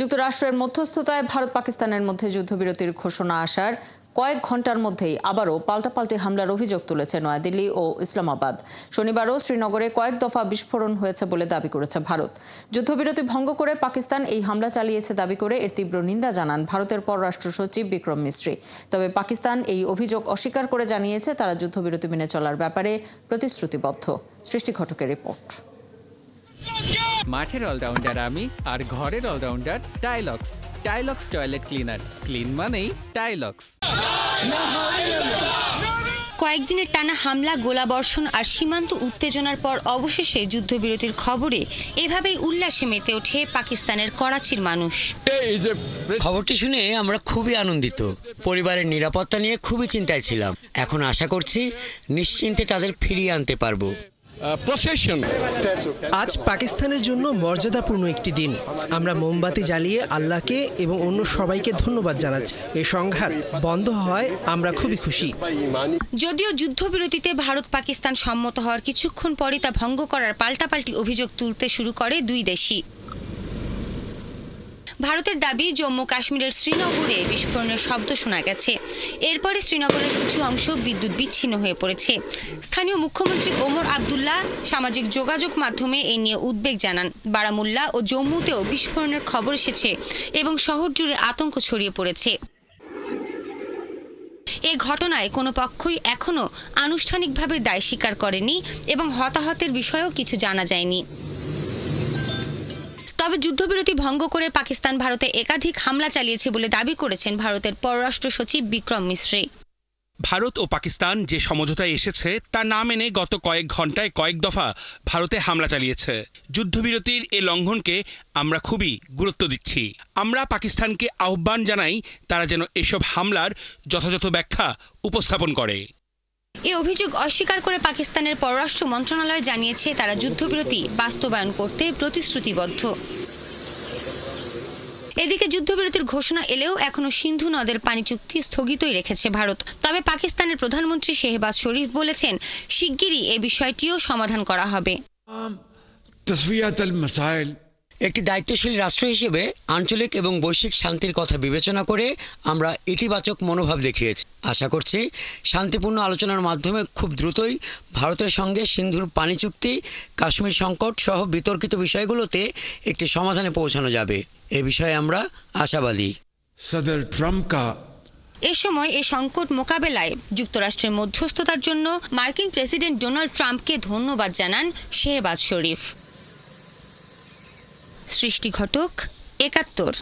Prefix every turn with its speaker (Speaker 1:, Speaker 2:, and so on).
Speaker 1: যুক্তরাষ্ট্রের মধ্যস্থতায় ভারত পাকিস্তানের মধ্যে যুদ্ধবিরতির ঘোষণা আসার কয়েক ঘন্টার মধ্যেই আবারও পাল্টাপাল্টি হামলার অভিযোগ তুলেছে নয়াদিল্লি ও ইসলামাবাদ। শনিবারও শ্রীনগরে কয়েক দফা বিস্ফোরণ হয়েছে বলে দাবি করেছে ভারত। যুদ্ধবিরতি ভঙ্গ করে পাকিস্তান এই হামলা চালিয়েছে দাবি করে এর তীব্র নিন্দা জানান ভারতের পররাষ্ট্র সচিব বিক্রম মিশ্রি। তবে পাকিস্তান এই অভিযোগ অস্বীকার করে জানিয়েছে তারা যুদ্ধবিরতি মেনে চলার ব্যাপারে প্রতিশ্রুতিবদ্ধ। সৃষ্টি ঘটকের রিপোর্ট।
Speaker 2: মাঠের অলরাউন্ডার আমি আর ঘরের অলরাউন্ডার টাইলক্স। টাইলক্স টয়লেট ক্লিনার, ক্লিন মানেই টাইলক্স।
Speaker 3: কয়েকদিনের টানা হামলা, গোলাবর্ষণ আর সীমান্ত উত্তেজনার পর অবশেষে যুদ্ধবিরতির খবরে এভাবেই উল্লাসে মেতে ওঠে পাকিস্তানের করাচির মানুষ।
Speaker 4: খবরটি শুনে আমরা খুবই আনন্দিত। পরিবারের নিরাপত্তা নিয়ে খুবই চিন্তায় ছিলাম। এখন আশা করছি নিশ্চিন্তে তাদের ফিরিয়ে আনতে পারবো।
Speaker 5: আজ পাকিস্তানের জন্য মর্যাদাপূর্ণ একটি দিন। আমরা মোমবাতি জ্বালিয়ে আল্লাহকে এবং অন্য সবাইকে ধন্যবাদ জানাচ্ছি। এই সংঘাত বন্ধ হয় আমরা খুবই খুশি।
Speaker 3: যদিও যুদ্ধবিরতিতে ভারত পাকিস্তান সম্মত হওয়ার কিছুক্ষণ পরই তা ভঙ্গ করার পাল্টাপাল্টি অভিযোগ তুলতে শুরু করে দুই দেশই। ভারতের দাবি, জম্মু কাশ্মীরের শ্রীনগরে বিস্ফোরণের শব্দ শোনা গেছে। এরপরে শ্রীনগরের কিছু অংশ বিদ্যুৎ বিচ্ছিন্ন হয়ে পড়েছে। স্থানীয় মুখ্যমন্ত্রী ওমর আবদুল্লাহ সামাজিক যোগাযোগ মাধ্যমে এ নিয়ে উদ্বেগ জানান। বারামুল্লা ও জম্মুতেও বিস্ফোরণের খবর এসেছে এবং শহর জুড়ে আতঙ্ক ছড়িয়ে পড়েছে। এ ঘটনায় কোনো পক্ষই এখনও আনুষ্ঠানিকভাবে দায় স্বীকার করেনি এবং হতাহতের বিষয়েও কিছু জানা যায়নি। তবে যুদ্ধবিরতি ভঙ্গ করে পাকিস্তান ভারতে একাধিক হামলা চালিয়েছে বলে দাবি করেছেন ভারতের পররাষ্ট্র সচিব বিক্রম মিশ্রি।
Speaker 6: ভারত ও পাকিস্তান যে সমঝোতায় এসেছে তা না মেনে গত কয়েক ঘন্টায় কয়েক দফা ভারতে হামলা চালিয়েছে। যুদ্ধবিরতির এ লঙ্ঘনকে আমরা খুবই গুরুত্ব দিচ্ছি। আমরা পাকিস্তানকে আহ্বান জানাই তারা যেন এসব হামলার যথাযথ ব্যাখ্যা উপস্থাপন করে।
Speaker 3: এই অভিযোগ অস্বীকার করে পাকিস্তানের পররাষ্ট্র মন্ত্রণালয় জানিয়েছে তারা যুদ্ধবিরতি বাস্তবায়ন করতে প্রতিশ্রুতিবদ্ধ। এদিকে যুদ্ধবিরতির ঘোষণা এলেও এখনো সিন্ধু নদের পানি চুক্তি স্থগিতই রেখেছে ভারত। তবে পাকিস্তানের প্রধানমন্ত্রী শেহবাজ শরীফ বলেছেন শিগগিরই এ বিষয়টিও সমাধান করা হবে।
Speaker 4: একটি দায়িত্বশীল রাষ্ট্র হিসেবে আঞ্চলিক এবং বৈশ্বিক শান্তির কথা বিবেচনা করে আমরা ইতিবাচক মনোভাব দেখিয়েছি। আশা করছি শান্তিপূর্ণ আলোচনার মাধ্যমে খুব দ্রুতই ভারতের সঙ্গে সিন্ধুর পানি চুক্তি, কাশ্মীর সংকট সহ বিতর্কিত বিষয়গুলোতে একটি সমাধানে পৌঁছানো যাবে। এ বিষয়ে আমরা আশাবাদী।
Speaker 3: এ সময় এ সংকট মোকাবেলায় যুক্তরাষ্ট্রের মধ্যস্থতার জন্য মার্কিন প্রেসিডেন্ট ডোনাল্ড ট্রাম্পকে ধন্যবাদ জানান শেহবাজ শরীফ। সৃষ্টি ঘটক, ৭১।